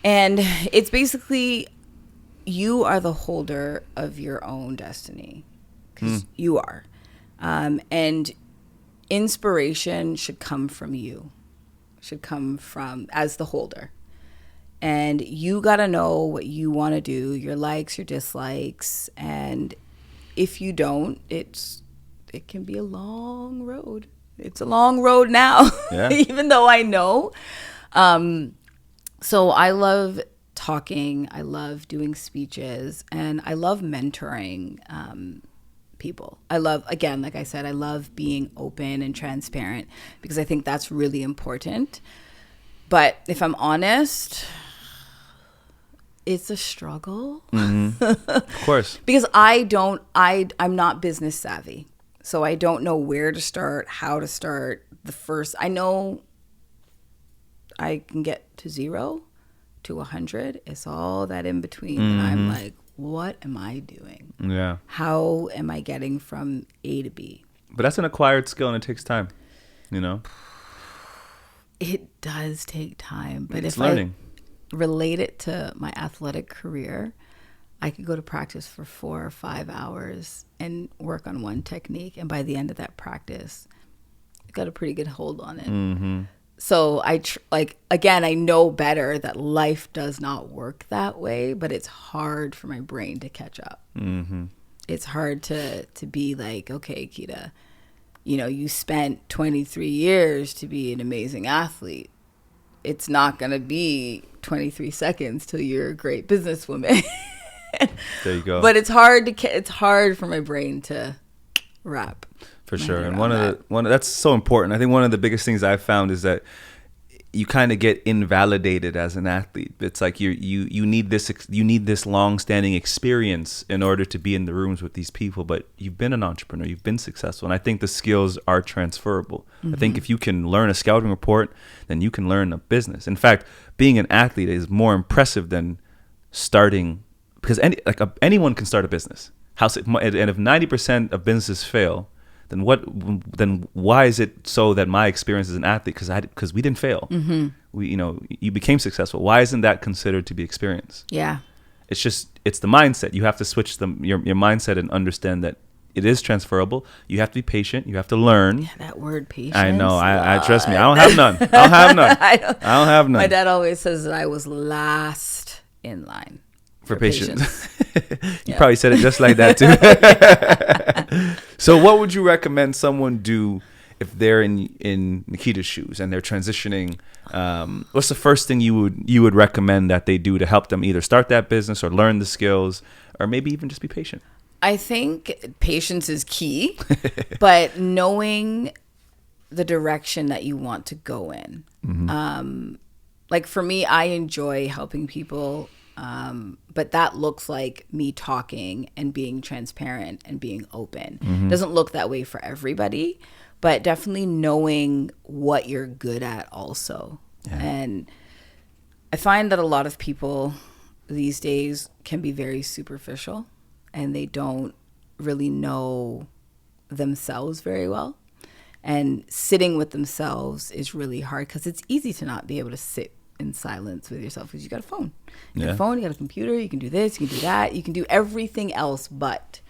And it's basically you are the holder of your own destiny, because you are. And inspiration should come from you, should come from as the holder. And you got to know what you want to do, your likes, your dislikes. And if you don't, it can be a long road. It's a long road now, yeah. Even though I know. So I love talking. I love doing speeches, and I love mentoring people. I love, again, like I said, I love being open and transparent because I think that's really important. But if I'm honest, it's a struggle. Of course. Because I'm not business savvy. So I don't know where to start, how to start. I know I can get to 0 to 100. It's all that in between. And I'm like, what am I doing? Yeah. How am I getting from A to B? But that's an acquired skill and it takes time, you know? It does take time. But it's if learning. I relate it to my athletic career, I could go to practice for 4 or 5 hours and work on one technique. And by the end of that practice, I got a pretty good hold on it. So again, I know better that life does not work that way, but it's hard for my brain to catch up. It's hard to be like, okay, Kita, you know, you spent 23 years to be an amazing athlete. It's not going to be 23 seconds till you're a great businesswoman. There you go. But it's hard for my brain to wrap. For sure. And one of that's so important. I think one of the biggest things I've found is that you kind of get invalidated as an athlete. It's like you need this long-standing experience in order to be in the rooms with these people, but you've been an entrepreneur, you've been successful, and I think the skills are transferable. I think if you can learn a scouting report, then you can learn a business. In fact, being an athlete is more impressive than starting, because anyone can start a business. And if 90% of businesses fail, then why is it so that my experience as an athlete, because we didn't fail, you became successful, why isn't that considered to be experience? Yeah, it's the mindset. You have to switch your mindset and understand that it is transferable. You have to be patient. You have to learn. Yeah, that word patience. I know. I trust me. I don't have none. I don't have none. My dad always says that I was last in line for patience. You probably said it just like that too. So what would you recommend someone do if they're in Nikkita's shoes and they're transitioning? What's the first thing you would recommend that they do to help them either start that business or learn the skills, or maybe even just be patient? I think patience is key, but knowing the direction that you want to go in. Like for me, I enjoy helping people. But that looks like me talking and being transparent and being open. Doesn't look that way for everybody, but definitely knowing what you're good at also. Yeah. And I find that a lot of people these days can be very superficial and they don't really know themselves very well. And sitting with themselves is really hard because it's easy to not be able to sit in silence with yourself because you got a phone. You got a phone, you got a computer, you can do this, you can do that, you can do everything else but.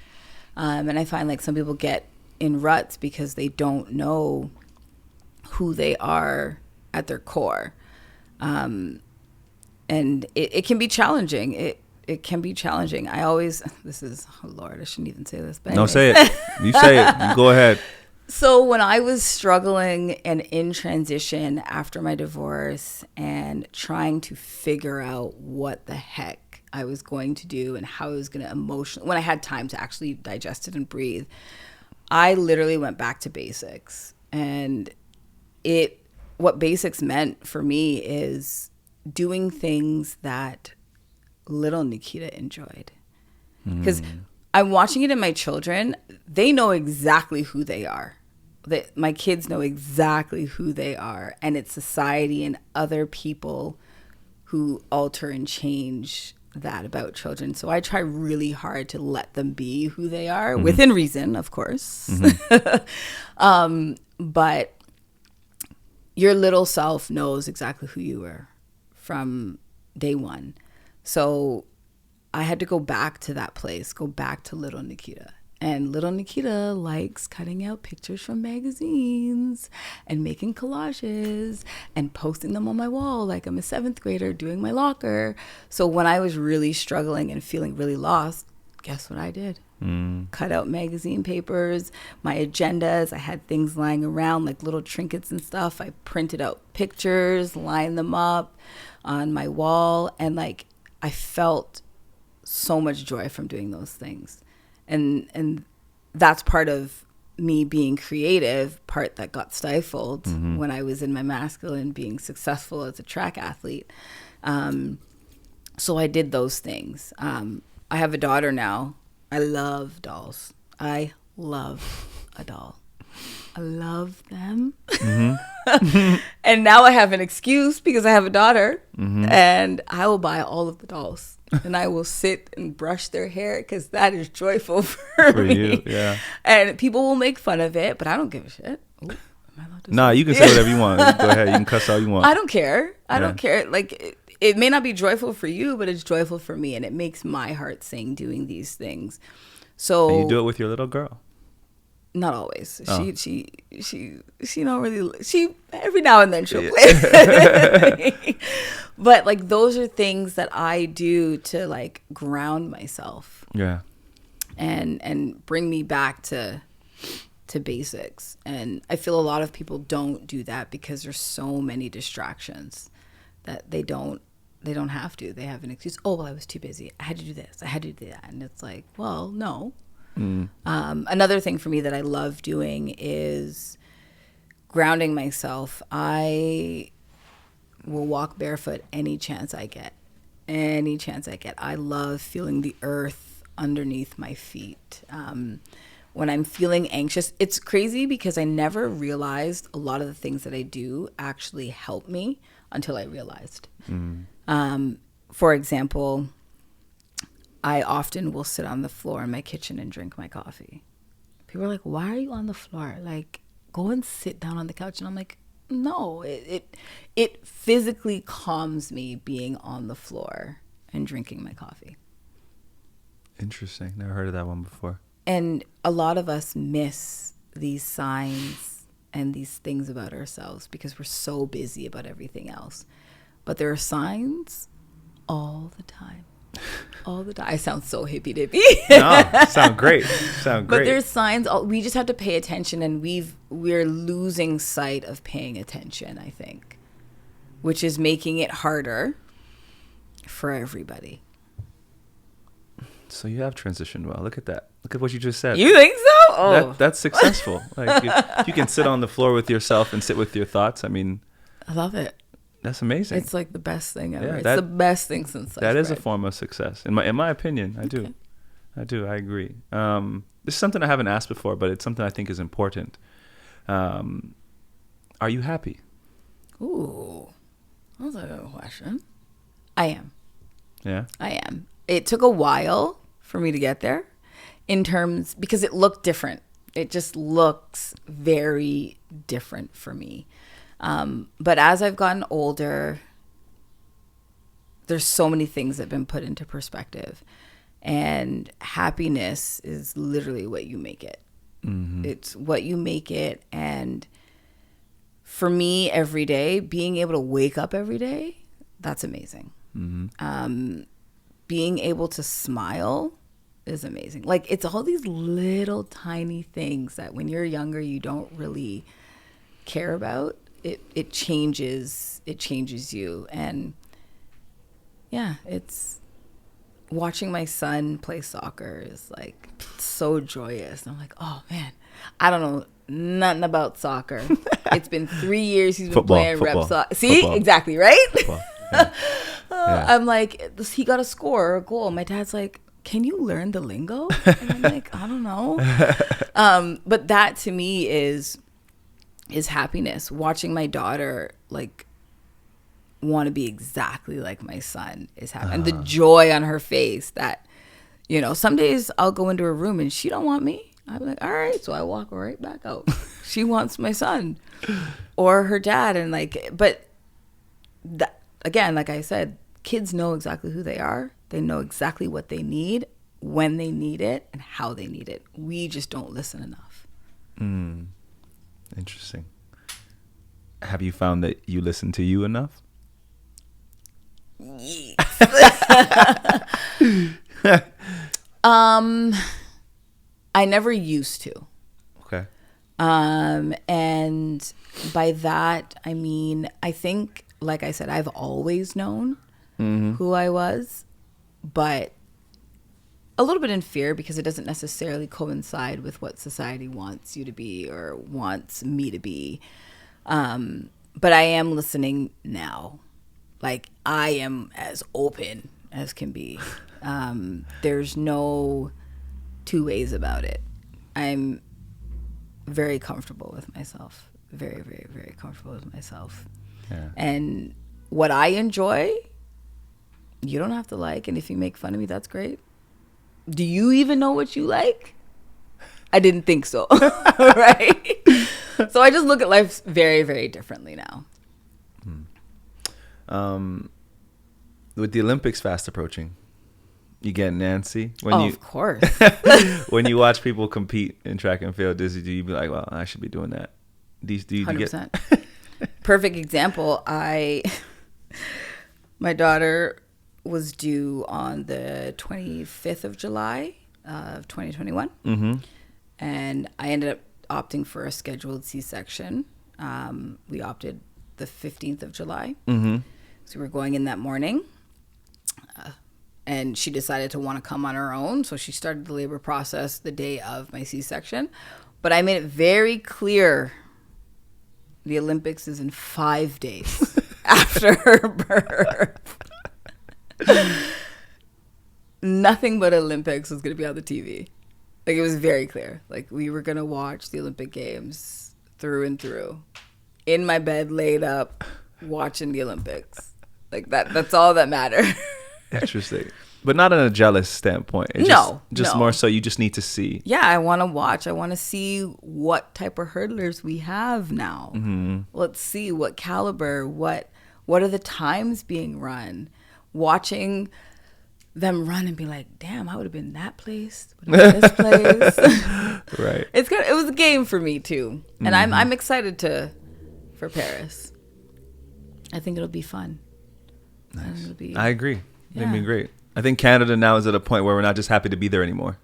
And I find like some people get in ruts because they don't know who they are at their core. And it can be challenging. It can be challenging. Oh Lord, I shouldn't even say this. But no, say it. You say it. You go ahead. So when I was struggling and in transition after my divorce and trying to figure out what the heck I was going to do and how I was going to when I had time to actually digest it and breathe, I literally went back to basics. And what basics meant for me is doing things that little Nikkita enjoyed. Because I'm watching it in my children. They know exactly who they are. My kids know exactly who they are. And it's society and other people who alter and change that about children. So I try really hard to let them be who they are, within reason, of course. But your little self knows exactly who you were from day one. So I had to go back to that place, go back to little Nikkita. And little Nikkita likes cutting out pictures from magazines and making collages and posting them on my wall like I'm a 7th grader doing my locker. So when I was really struggling and feeling really lost, guess what I did? Cut out magazine papers, my agendas. I had things lying around like little trinkets and stuff. I printed out pictures, lined them up on my wall, and like I felt so much joy from doing those things. And that's part of me being creative, part that got stifled when I was in my masculine, being successful as a track athlete. So I did those things. I have a daughter now. I love dolls. I love a doll. I love them. And now I have an excuse because I have a daughter, and I will buy all of the dolls. And I will sit and brush their hair because that is joyful for me. You, yeah. And people will make fun of it, but I don't give a shit. Ooh, am I allowed to Nah, say? you can say whatever you want. You go ahead. You can cuss all you want. I don't care. I don't care. Like, it may not be joyful for you, but it's joyful for me, and it makes my heart sing doing these things. So And you do it with your little girl. not always. Oh. She don't really. She every now and then she'll play. But like those are things that I do to like ground myself. Yeah. And bring me back to basics. And I feel a lot of people don't do that because there's so many distractions that they don't have to. They have an excuse. Oh, well, I was too busy. I had to do this. I had to do that. And it's like, well, no. Another thing for me that I love doing is grounding myself. I will walk barefoot any chance I get. Any chance I get. I love feeling the earth underneath my feet. When I'm feeling anxious, it's crazy because I never realized a lot of the things that I do actually help me until I realized. For example, I often will sit on the floor in my kitchen and drink my coffee. People are like, why are you on the floor? Like, go and sit down on the couch. And I'm like, no, it physically calms me being on the floor and drinking my coffee. Interesting. Never heard of that one before. And a lot of us miss these signs and these things about ourselves because we're so busy about everything else. But there are signs all the time. All the time. I sound so hippy dippy. No, sound great. Sound great. But there's signs. We just have to pay attention, and we're losing sight of paying attention, I think, which is making it harder for everybody. So you have transitioned well. Look at that. Look at what you just said. You think so? Oh, That's successful. Like if you can sit on the floor with yourself and sit with your thoughts. I mean, I love it. that's amazing. It's like the best thing ever. Yeah, It's the best thing since sliced that is a bread. form of success, in my opinion. I do. I agree. This is something I haven't asked before, but it's something I think is important. Are you happy? Ooh, that was a good question. I am. Yeah. I am. It took a while for me to get there because it looked different. It just looks very different for me. But as I've gotten older, there's so many things that have been put into perspective. And happiness is literally what you make it. It's what you make it. And for me, every day, being able to wake up every day, that's amazing. Being able to smile is amazing. Like, it's all these little tiny things that when you're younger, you don't really care about. It changes you. And yeah, it's watching my son play soccer is like so joyous. I'm like, oh man, I don't know nothing about soccer. It's been 3 years he's been playing rep soccer. See, exactly, right? Yeah. I'm like, he got a score or a goal. My dad's like, can you learn the lingo? And I'm like, I don't know. But that to me is happiness. Watching my daughter like want to be exactly like my son is happy. And the joy on her face that, you know, some days I'll go into a room and she don't want me. I'm like, all right. So I walk right back out. She wants my son or her dad. And like, but that, again, like I said, kids know exactly who they are. They know exactly what they need, when they need it, and how they need it. We just don't listen enough. Interesting. Have you found that you listen to you enough? Yes. I never used to. Okay. And by that, I mean, I think, like I said, I've always known who I was. but a little bit in fear because it doesn't necessarily coincide with what society wants you to be or wants me to be. But I am listening now. Like, I am as open as can be. There's no two ways about it. I'm very comfortable with myself. Very, very, very comfortable with myself. Yeah. And what I enjoy, you don't have to like. And if you make fun of me, that's great. Do you even know what you like? I didn't think so. Right? So I just look at life very, very differently now. With the Olympics fast approaching, you get Nancy Of course. when you watch people compete in track and field. Do you be like, well, I should be doing that? Do you 100%. Perfect example. My daughter was due on the 25th of July of 2021. Mm-hmm. And I ended up opting for a scheduled C-section. We opted the 15th of July. Mm-hmm. So we were going in that morning. And she decided to want to come on her own. So she started the labor process the day of my C-section. But I made it very clear the Olympics is in 5 days after her birth. Nothing but Olympics was going to be on the TV. Like, it was very clear. Like, we were going to watch the Olympic Games through and through. In my bed, laid up, watching the Olympics. Like, that's all that mattered. Interesting. But not in a jealous standpoint. No. More so you just need to see. Yeah, I want to watch. I want to see what type of hurdlers we have now. Mm-hmm. Let's see what caliber, what are the times being run. Watching them run and be like, damn, I would have been that place, would have been this place. Right. It was a game for me too. And I'm excited for Paris. I think it'll be fun. Nice. I agree. Yeah. It'd be great. I think Canada now is at a point where we're not just happy to be there anymore.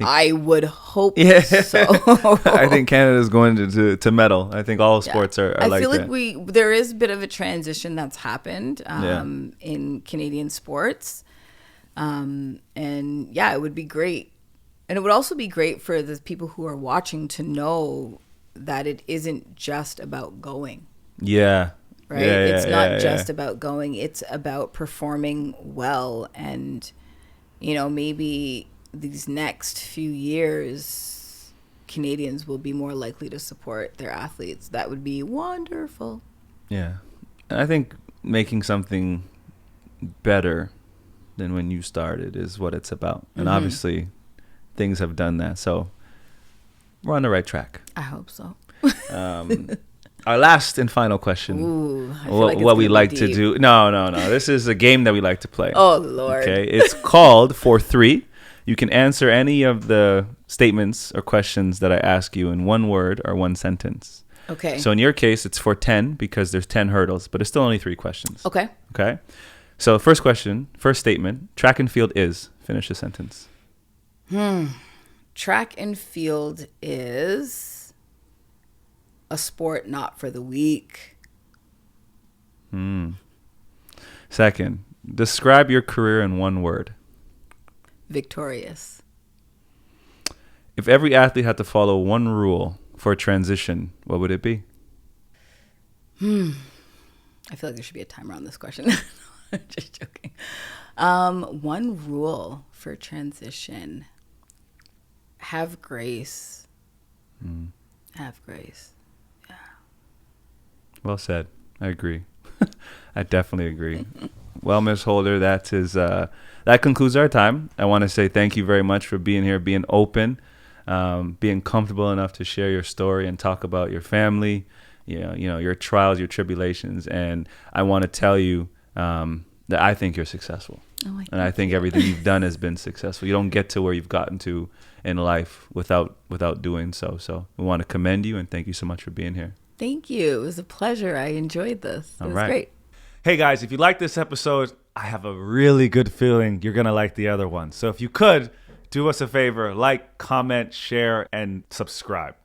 I would hope so. I think Canada is going to medal. I think all sports are like that. I feel like there is a bit of a transition that's happened in Canadian sports. And yeah, it would be great. And it would also be great for the people who are watching to know that it isn't just about going. Yeah. Right? It's not just about going. It's about performing well. And, maybe these next few years, Canadians will be more likely to support their athletes. That would be wonderful. Yeah. And I think making something better than when you started is what it's about. And obviously things have done that. So we're on the right track. I hope so. Our last and final question. Ooh, what we like to do. No. This is a game that we like to play. Oh, Lord. Okay. It's called For Three. You can answer any of the statements or questions that I ask you in one word or one sentence. Okay. So in your case, it's for 10 because there's 10 hurdles, but it's still only 3 questions. Okay. Okay. So first statement, track and field is, finish the sentence. Track and field is a sport not for the weak. Second, describe your career in one word. Victorious. If every athlete had to follow one rule for a transition, what would it be? I feel like there should be a timer on this question. Just joking. One rule for transition. Have grace. Have grace. Yeah. Well said. I agree. I definitely agree. Well, Ms. Holder, that concludes our time. I want to say thank you very much for being here, being open, being comfortable enough to share your story and talk about your family, your trials, your tribulations. And I want to tell you that I think you're successful. And I think everything you've done has been successful. You don't get to where you've gotten to in life without doing so. So we want to commend you and thank you so much for being here. Thank you. It was a pleasure. I enjoyed this. It was great. Hey guys, if you like this episode, I have a really good feeling you're going to like the other one. So if you could, do us a favor, like, comment, share, and subscribe.